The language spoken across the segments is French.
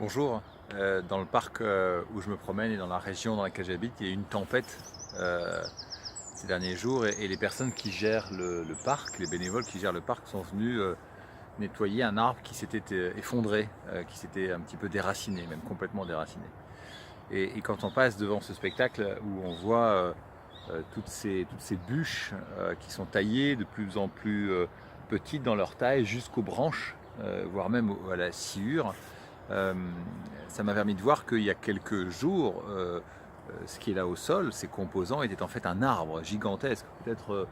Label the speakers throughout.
Speaker 1: Bonjour. Dans le parc où je me promène et dans la région dans laquelle j'habite, il y a eu une tempête ces derniers jours et les personnes qui gèrent le parc, les bénévoles qui gèrent le parc sont venus nettoyer un arbre qui s'était effondré, qui s'était un petit peu déraciné, même complètement déraciné. Et quand on passe devant ce spectacle où on voit toutes ces bûches qui sont taillées de plus en plus petites dans leur taille jusqu'aux branches, voire même à la sciure, euh, ça m'a permis de voir qu'il y a quelques jours, ce qui est là au sol, ces composants, étaient en fait un arbre gigantesque, peut-être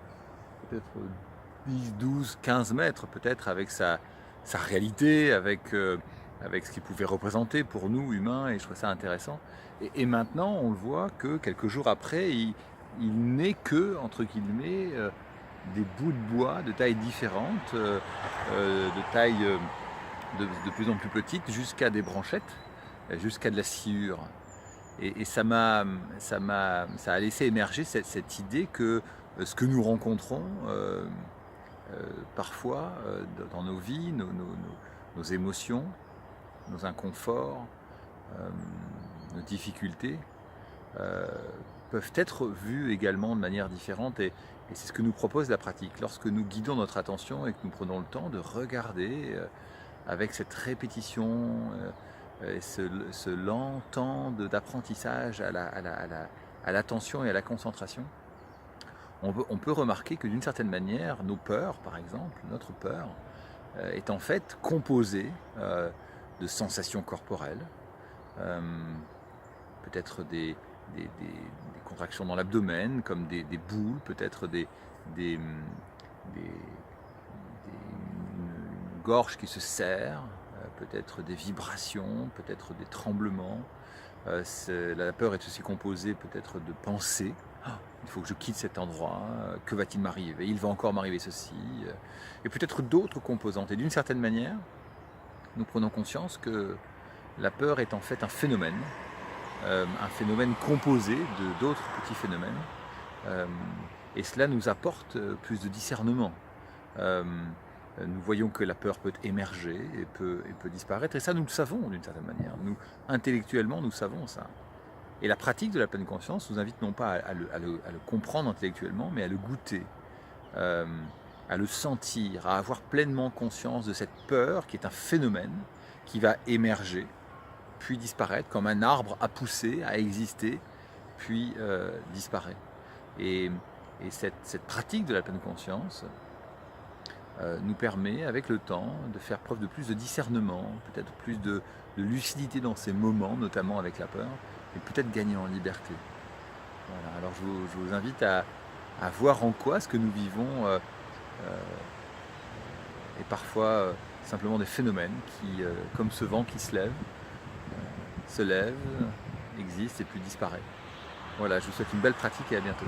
Speaker 1: 10, 12, 15 mètres, peut-être avec sa réalité, avec ce qu'il pouvait représenter pour nous humains, et je trouve ça intéressant. Et maintenant, on le voit que quelques jours après, il n'est que, entre guillemets, des bouts de bois de tailles différentes, de tailles de plus en plus petites, jusqu'à des branchettes, jusqu'à de la sciure. Et ça a laissé émerger cette idée que ce que nous rencontrons parfois dans nos vies, nos émotions, nos inconforts, euh, nos difficultés, euh, peuvent être vus également de manière différente. Et c'est ce que nous propose la pratique. Lorsque nous guidons notre attention et que nous prenons le temps de regarder avec cette répétition et ce lent temps d'apprentissage à l'attention et à la concentration, on peut remarquer que d'une certaine manière, nos peurs, par exemple, notre peur, est en fait composée de sensations corporelles, euh, peut-être des contractions dans l'abdomen, comme des boules, peut-être des, une gorge qui se serre, peut-être des vibrations, peut-être des tremblements. La peur est aussi composée peut-être de pensées. Ah, il faut que je quitte cet endroit, que va-t-il m'arriver? Il va encore m'arriver ceci. Et peut-être d'autres composantes. Et d'une certaine manière, nous prenons conscience que la peur est en fait un phénomène composé de d'autres petits phénomènes. Euh, et cela nous apporte plus de discernement. Euh, nous voyons que la peur peut émerger et peut disparaître, et ça nous le savons d'une certaine manière. Nous, intellectuellement, nous savons ça. Et la pratique de la pleine conscience nous invite non pas à le comprendre intellectuellement, mais à le goûter, euh, à le sentir, à avoir pleinement conscience de cette peur qui est un phénomène qui va émerger, puis disparaître, comme un arbre a poussé, a existé, puis disparaît. Et, et cette pratique de la pleine conscience nous permet, avec le temps, de faire preuve de plus de discernement, peut-être plus de lucidité dans ces moments, notamment avec la peur, et peut-être gagner en liberté. Voilà. Alors je vous invite à voir en quoi ce que nous vivons est parfois simplement des phénomènes qui, comme ce vent qui se lève, existe et puis disparaît. Voilà, je vous souhaite une belle pratique et à bientôt.